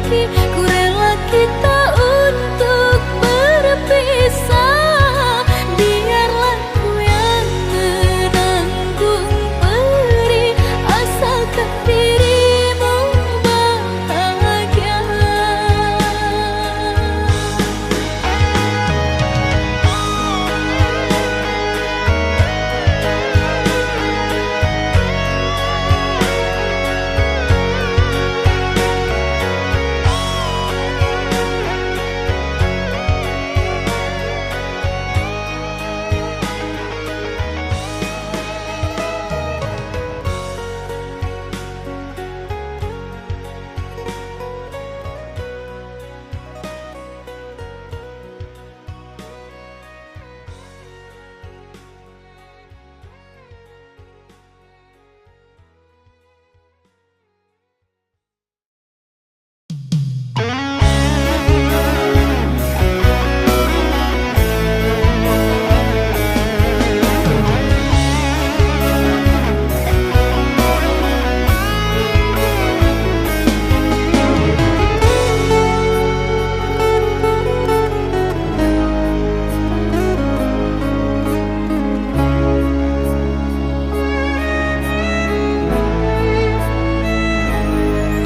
lagi. Ku rela kita untuk berpisah. Biarlah ku yang menanggung perih, asalkan dirimu bahagia.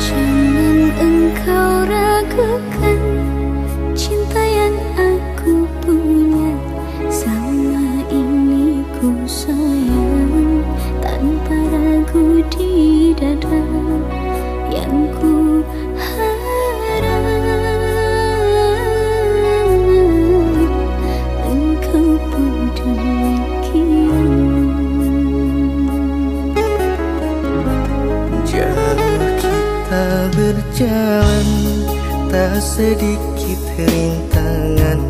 Jangan engkau ragukan cinta yang aku punya. Sama ini ku sayang tanpa ragu di dada. Yang ku harap engkau pun demikian. Jauh kita berjalan, tak sedikit rintangan.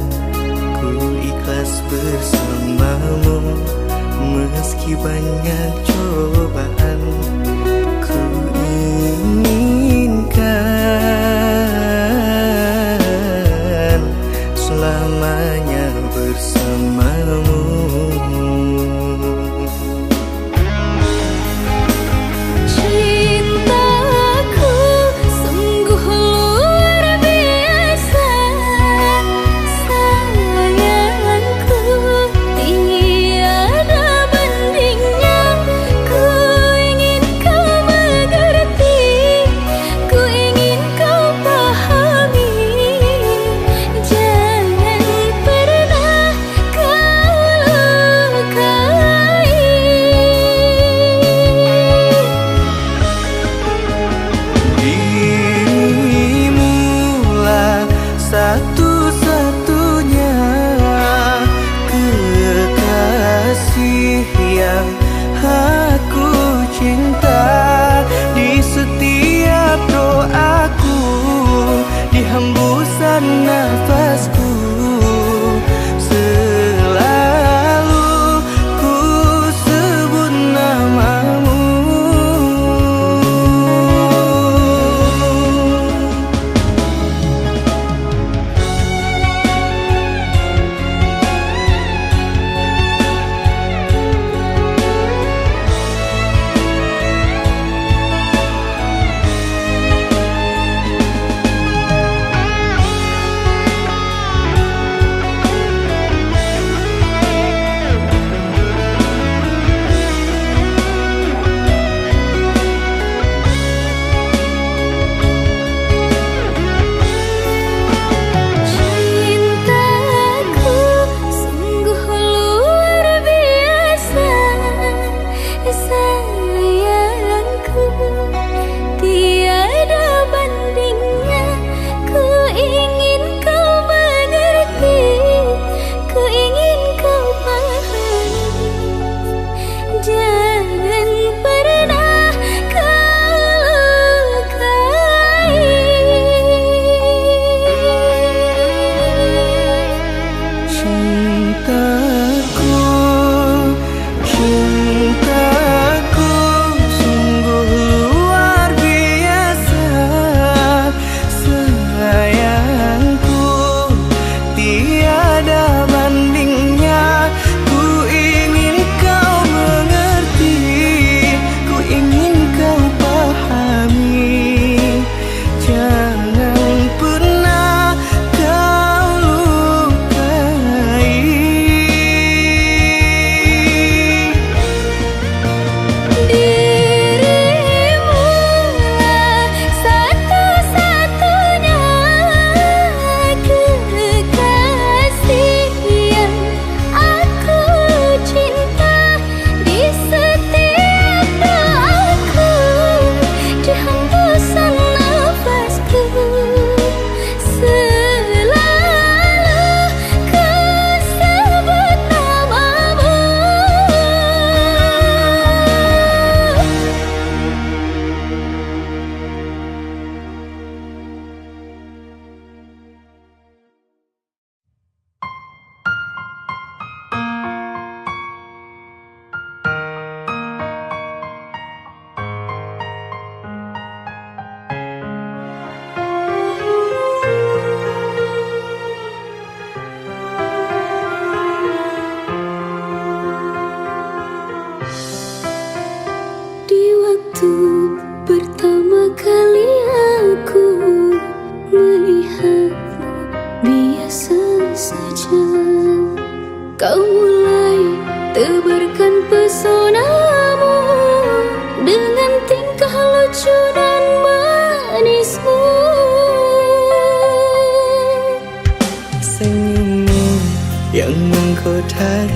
Ku ikhlas bersamamu, meski banyak cobaan. Ku inginkan selamanya bersamamu. Cintaku sungguh luar biasa, sayangku tiada bandingnya. Ku ingin kau mengerti, ku ingin kau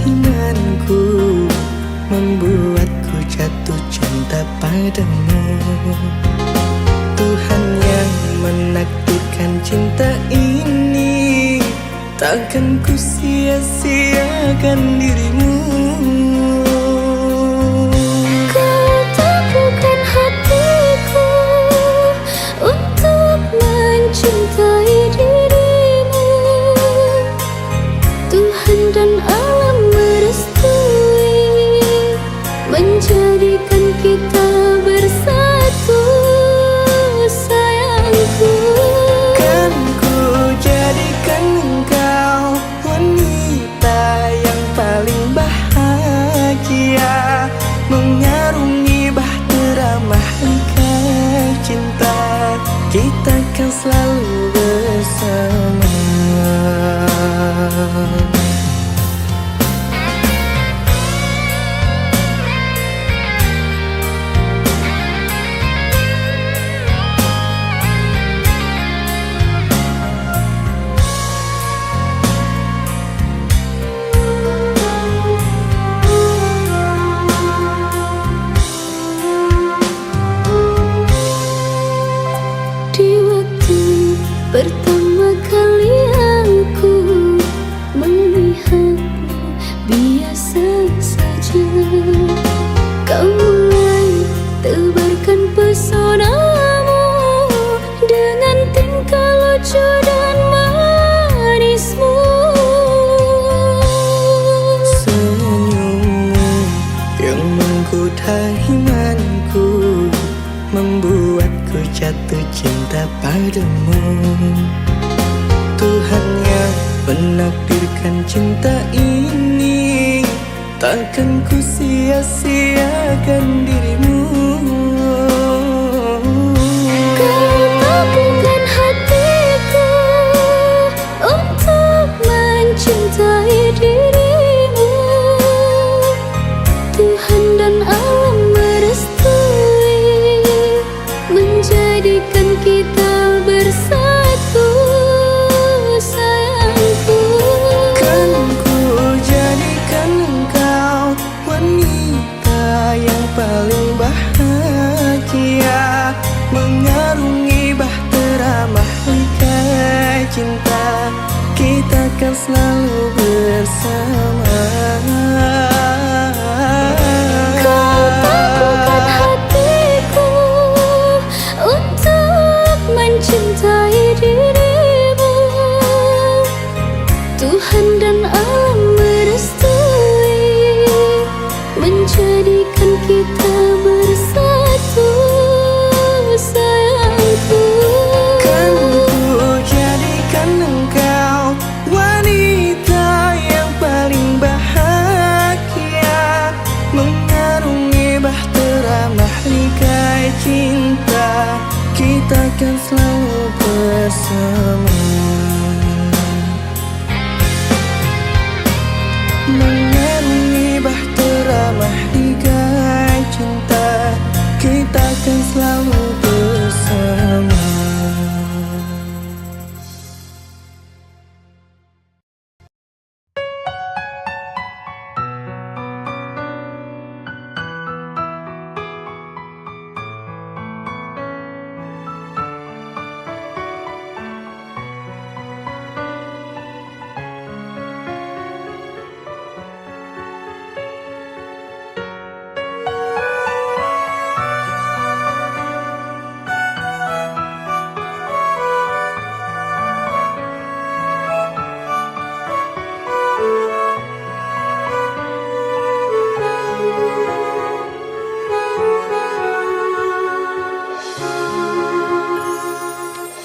imanku membuatku jatuh cinta padamu. Tuhan yang menakdirkan cinta ini, takkan ku sia-siakan dirimu. Kau teguhkan hatiku untuk mencintai dirimu. Tuhan dan alam merestui menjadikan kita bersatu, sayangku. Kan ku jadikan engkau wanita yang paling bahagia, mengarungi bahtera mahligai cinta. Kita kan selalu bersama. Pertama kali aku melihatmu biasa saja. Kau mulai tebarkan pesonamu dengan tingkah lucu dan manismu. Senyummu yang menggoda imanku membuatku jatuh cinta padamu. Tuhan yang menakdirkan cinta ini, takkan ku sia-siakan dirimu. Kau teguhkan hatiku untuk mencintai dirimu. Tuhan dan alam merestui menjadikan kita bersatu, sayangku. Kan ku jadikan engkau wanita yang paling bahagia, mengarungi bahtera mahligai cinta. Kita kan selalu bersama. Kau teguhkan hatiku untuk mencintai dirimu. Tuhan dan alam merestui menjadikan kita bersatu, sayangku. Kan ku jadikan engkau wanita yang paling bahagia, mengarungi bahtera mahligai cinta. Kita kan selalu bersama. Mengarungi bahtera mahligai cinta. Kita kan selalu bersama.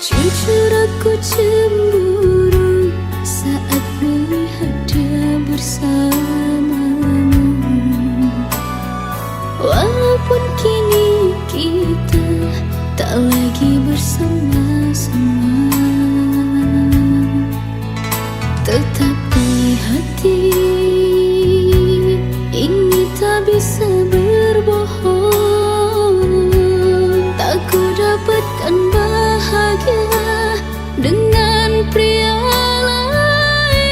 Jujur aku cemburu saat melihat dia bersamamu. Walaupun kini kita tak lagi bersama-sama, tetapi hati ini tak bisa berbohong. Tak ku dapatkan bahagia dengan pria lain.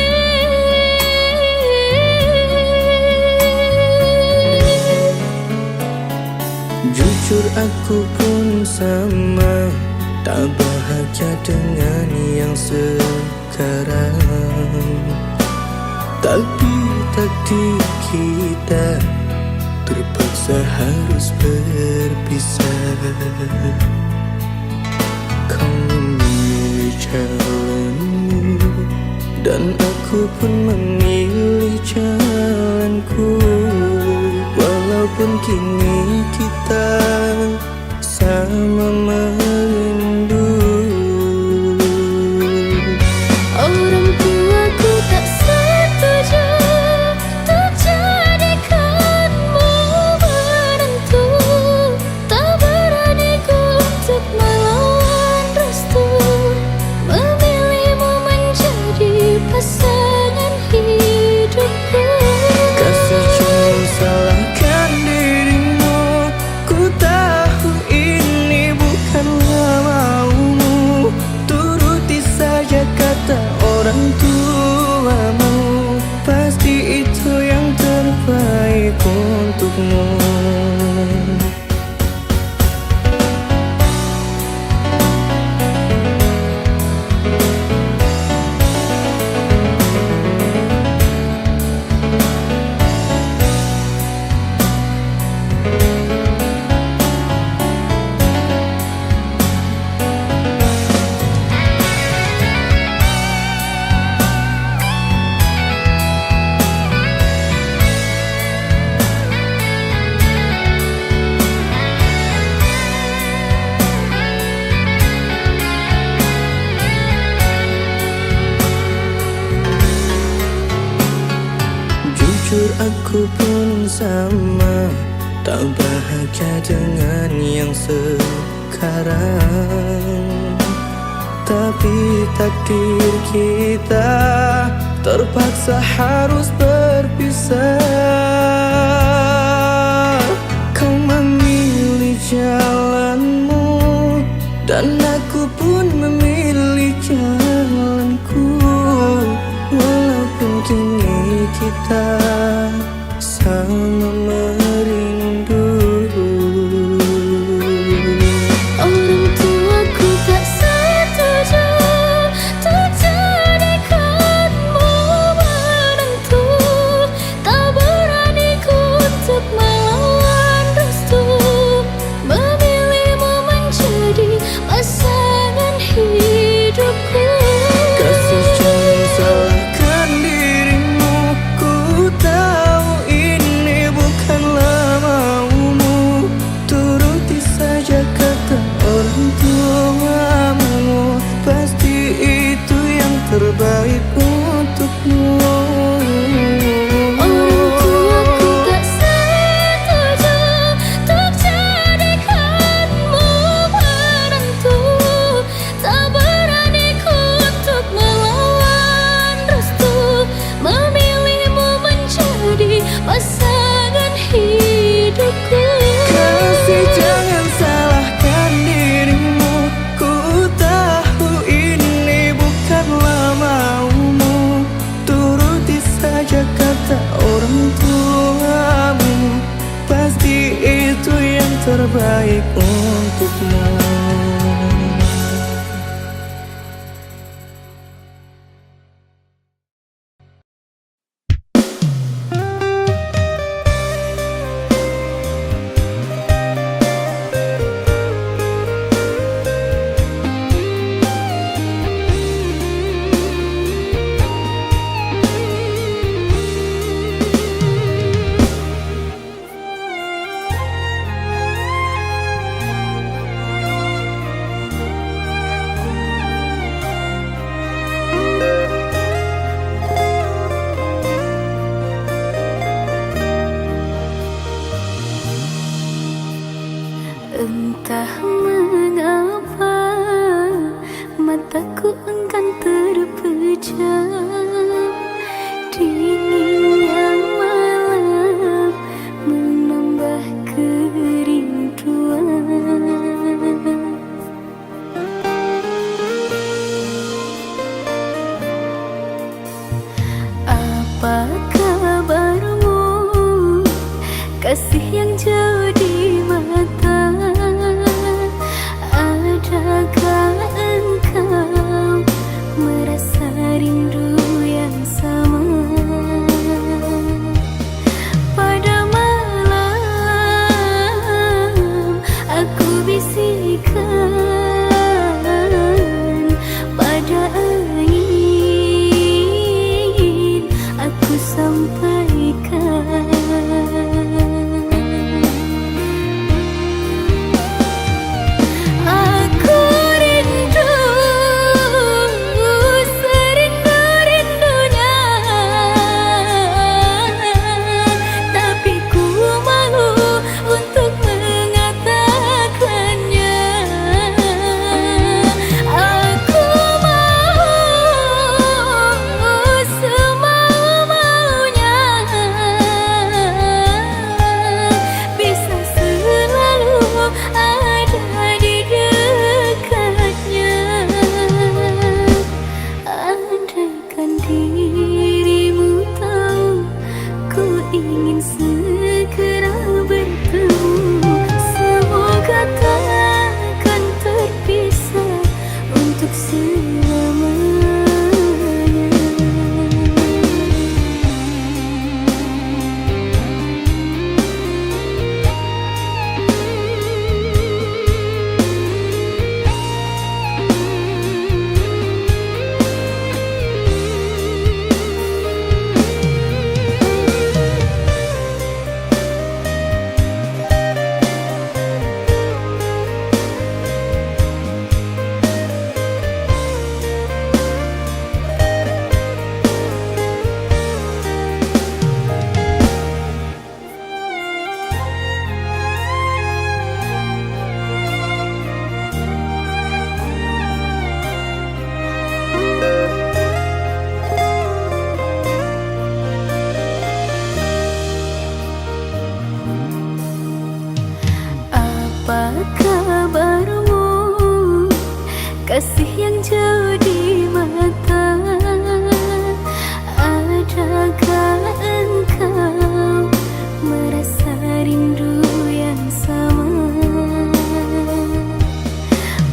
aku pun sama, tak bahagia dengan yang sekarang. Tapi takdir kita terpaksa harus berpisah. Kau memilih jalanmu dan aku pun memilih jalanku. Walaupun kini kita sama merindu. Orang tuaku tak setuju untuk jadikanmu menantu. Tak berani ku untuk melawan restu, memilihmu menjadi pasangan hidupku. Kasih jangan salahkan dirimu, ku tahu ini bukanlah maumu. Turuti saja kata orang tuamu, pasti itu yang terbaik untukmu. Jujur aku pun sama, tak bahagia dengan yang sekarang. Tapi takdir kita terpaksa harus berpisah. Kau memilih jalanmu dan aku pun memilih jalanku. Walaupun kini kita sama merindu. Orang tuaku tak setuju untuk jadikanmu menantu. Tak berani ku untuk melawan restu, memilihmu menjadi pasangan hidupku. Kasih jangan salahkan dirimu, ku tahu ini bukanlah maumu. Turuti saja kata orang tuamu, pasti itu yang terbaik untukmu. Orang tuaku tak setuju untuk jadikanmu menantu. Tak berani ku untuk melawan restu, memilihmu menjadi pasangan hidupku. Kasih jangan salahkan dirimu, ku tahu ini bukanlah maumu. Turuti saja kata orang tuamu, pasti itu yang terbaik untukmu. Entah mengapa mataku enggan terpejam, dinginnya malam menambah kerinduan. Apa kabarmu, kasih yang jauh di mata? Apa kabarmu, kasih yang jauh di mata? Adakah engkau merasa rindu yang sama?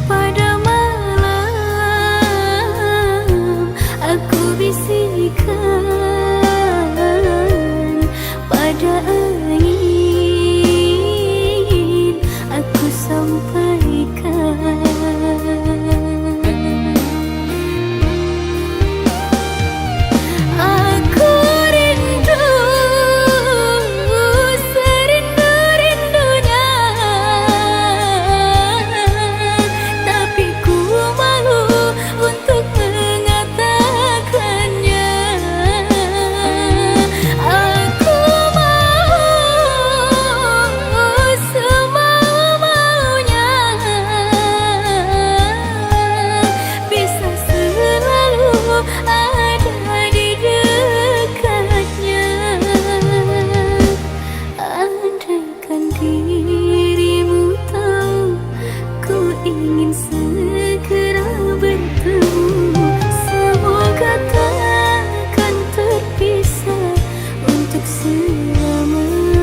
Pada malam aku bisikkan, pada angin aku sampaikan. Aku rindu, serindu-rindunya, tapi ku malu untuk mengatakannya. Aku mau semau-maunya, bisa selalu ada di dekatnya. Andaikan dirimu tahu, ku ingin segera bertemu. Semoga takkan terpisah untuk selamanya.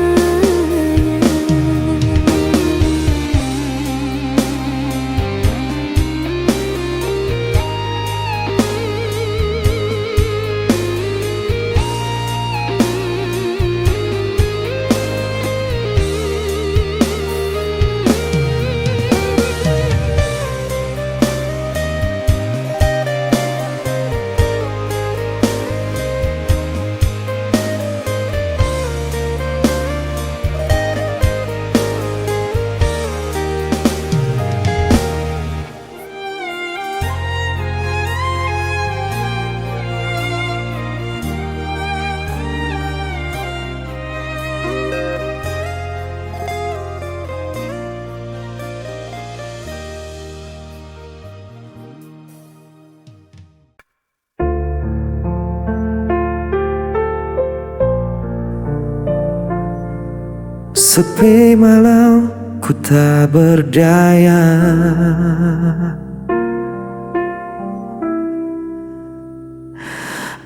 Sepi malam ku tak berdaya,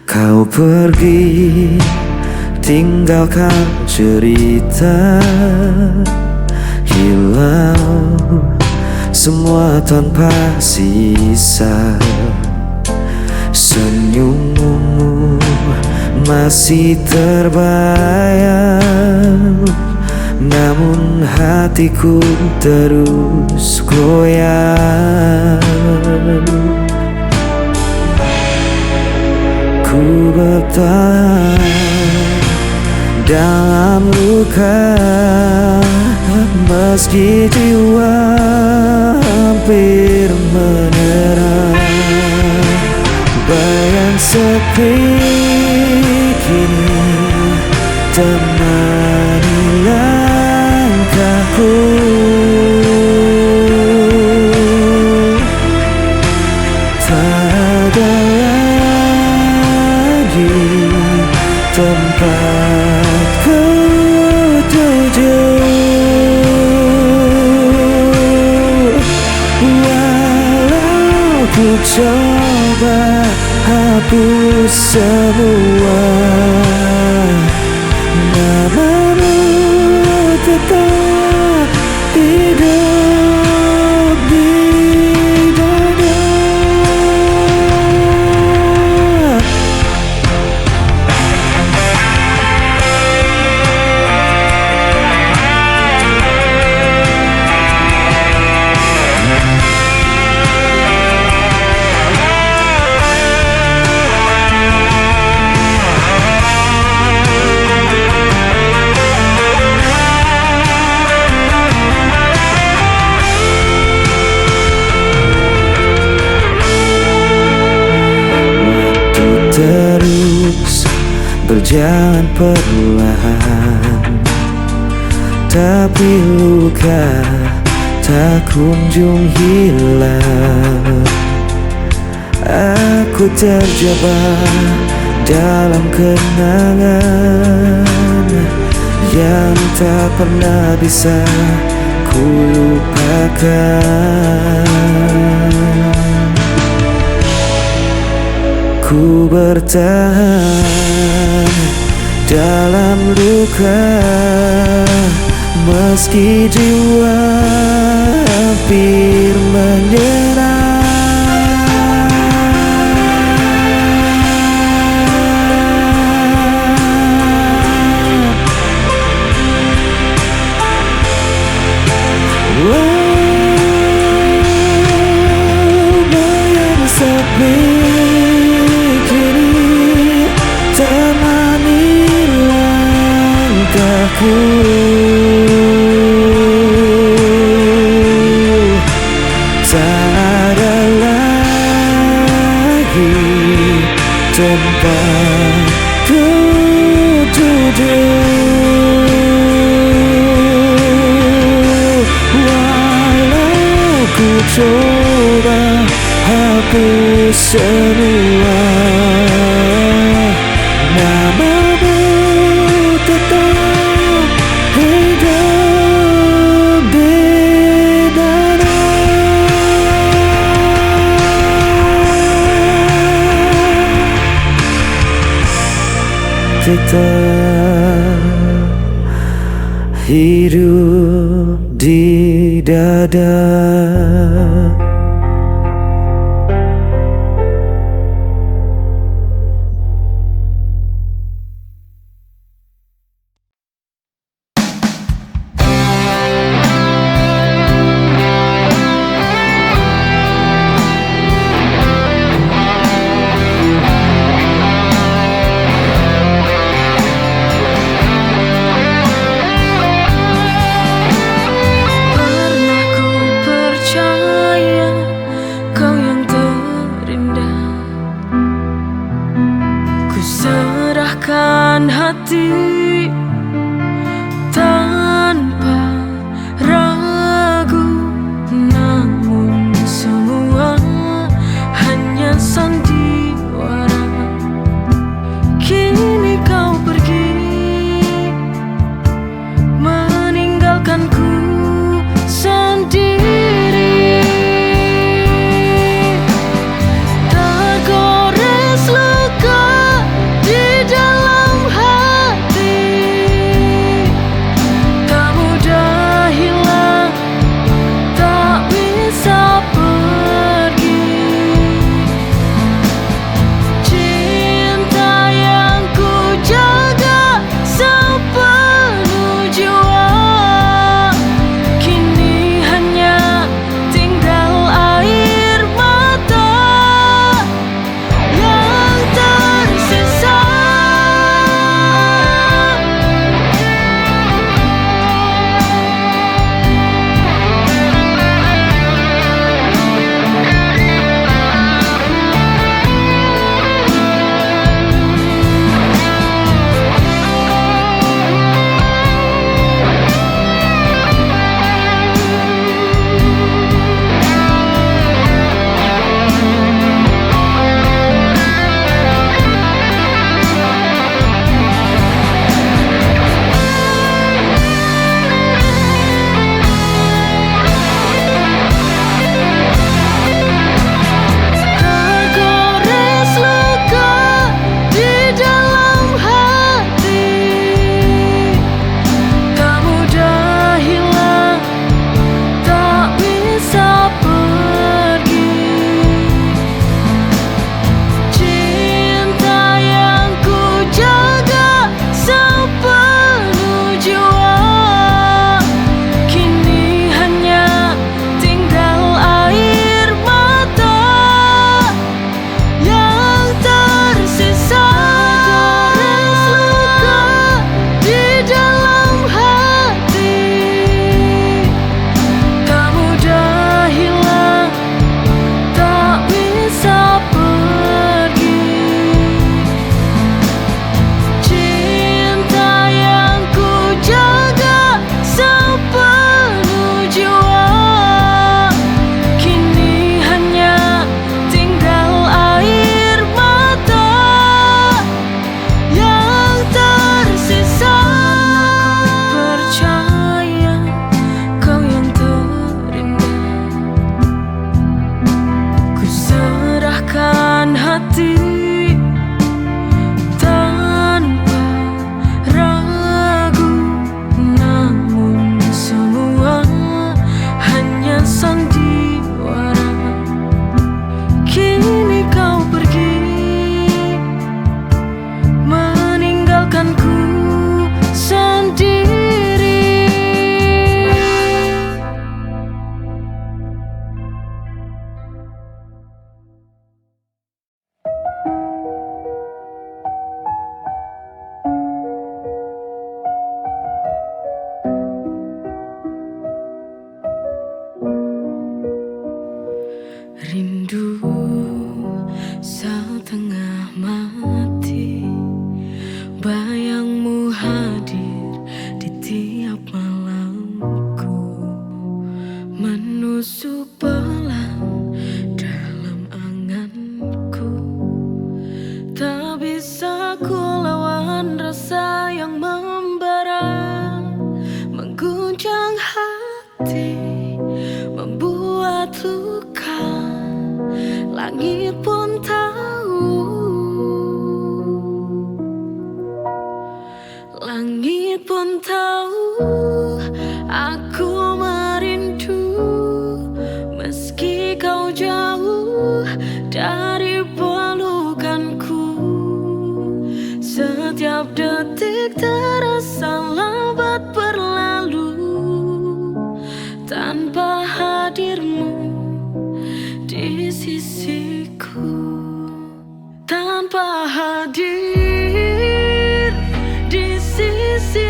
kau pergi tinggalkan cerita, hilang semua tanpa sisa. Senyummu masih terbayang, namun hatiku terus goyang. Ku bertahan dalam luka, meski jiwa hampir menyerah. Bayang sepi kini temani langkahku. Tak ada lagi tempat ku tuju. Walau ku coba hapus semua, namamu tetap hidup di dada. terus berjalan perlahan, tapi luka tak kunjung hilang. Aku terjebak dalam kenangan yang tak pernah bisa ku lupakan. Ku bertahan dalam luka, meski jiwa hampir menyerah. Bayang sepi kini temani langkahku. Tak ada lagi tempat untuk duduk, walau ku coba hapus semua, namamu tetap hidup di dada. Tetap hidup di dada. Hati tanpa ragu, namun semua hanya sandiwara. Kini kau pergi meninggalkanku sendiri, tergores luka di dalam hati. hati tanpa ragu, namun semua hanya sandiwara. Kini kau pergi meninggalkanku sendiri. Rindu setengah mati, bayangmu hadir di tiap malamku, menusuk pelan dalam anganku. Tak bisa ku lawan rasa yang membara, mengguncang hati, membuat luka. Langit pun tahu, langit pun tahu aku merindu. Meski kau jauh dari pelukanku, setiap detik terasa lambat berlalu tanpa hadirmu di sisiku. Tanpa hadir di sisi,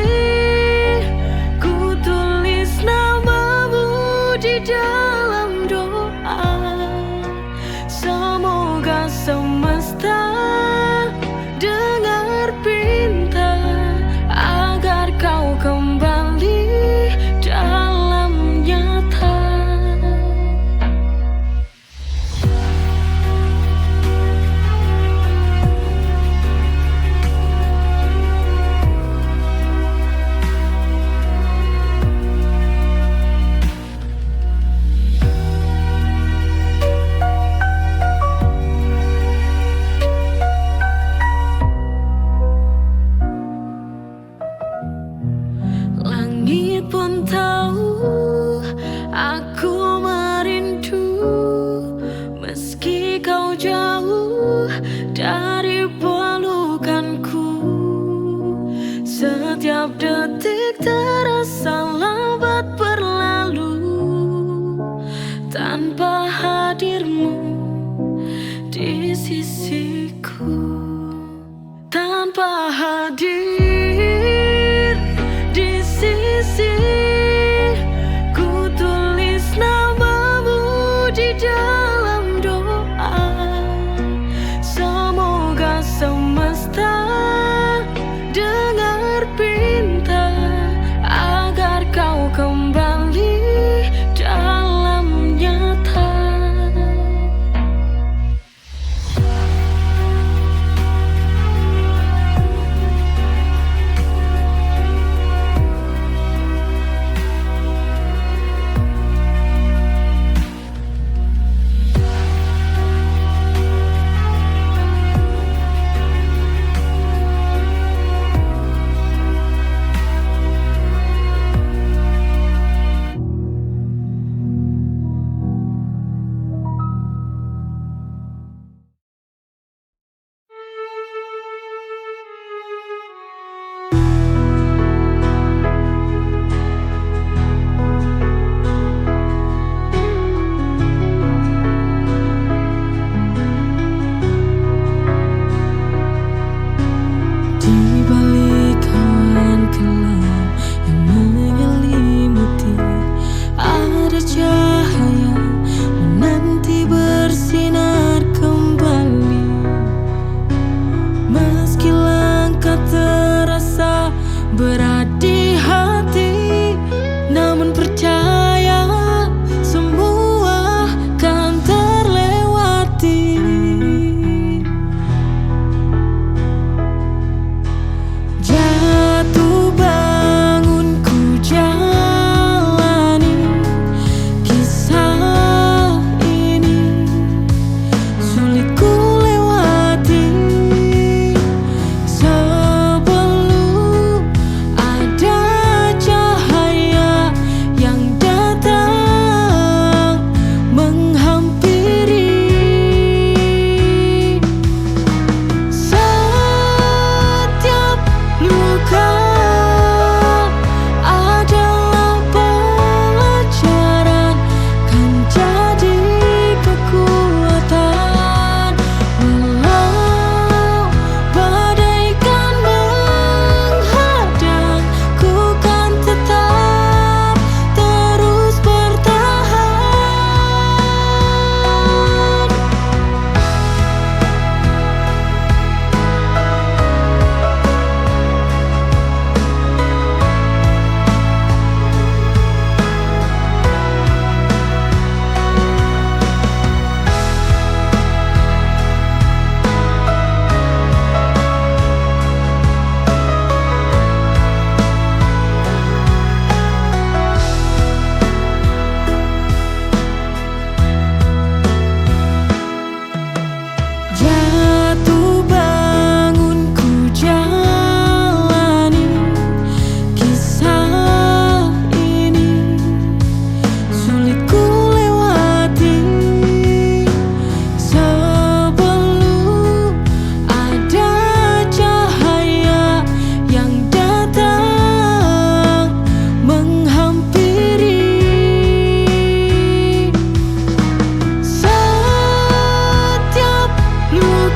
ku tulis namamu di dalam doa. Semoga semesta dengar pinta agar kau kembali dalam nyata. Langit pun tahu aku merindu. Meski kau jauh dari pelukanku, setiap detik terasa lambat berlalu tanpa hadirmu di sisiku. Tanpa hadir di sisi, ku tulis namamu di dalam doa. Semoga semesta dengar pinta agar kau kembali dalam nyata.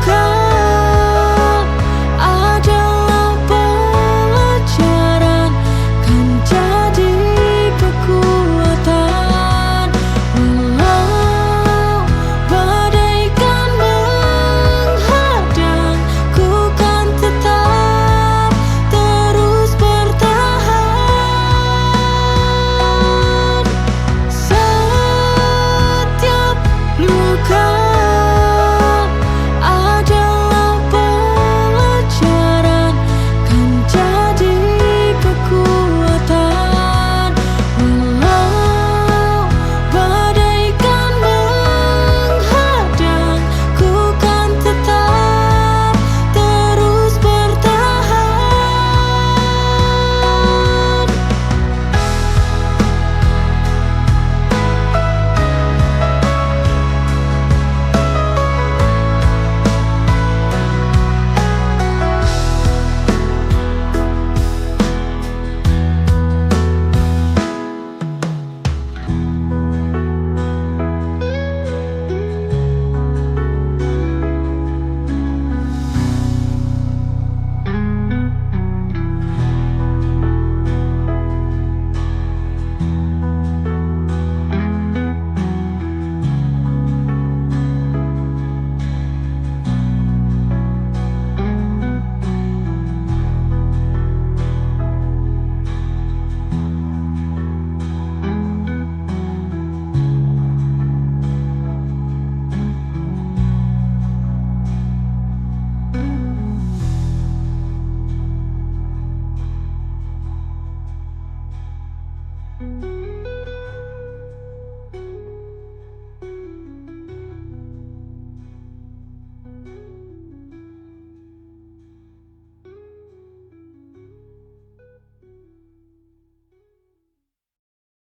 kau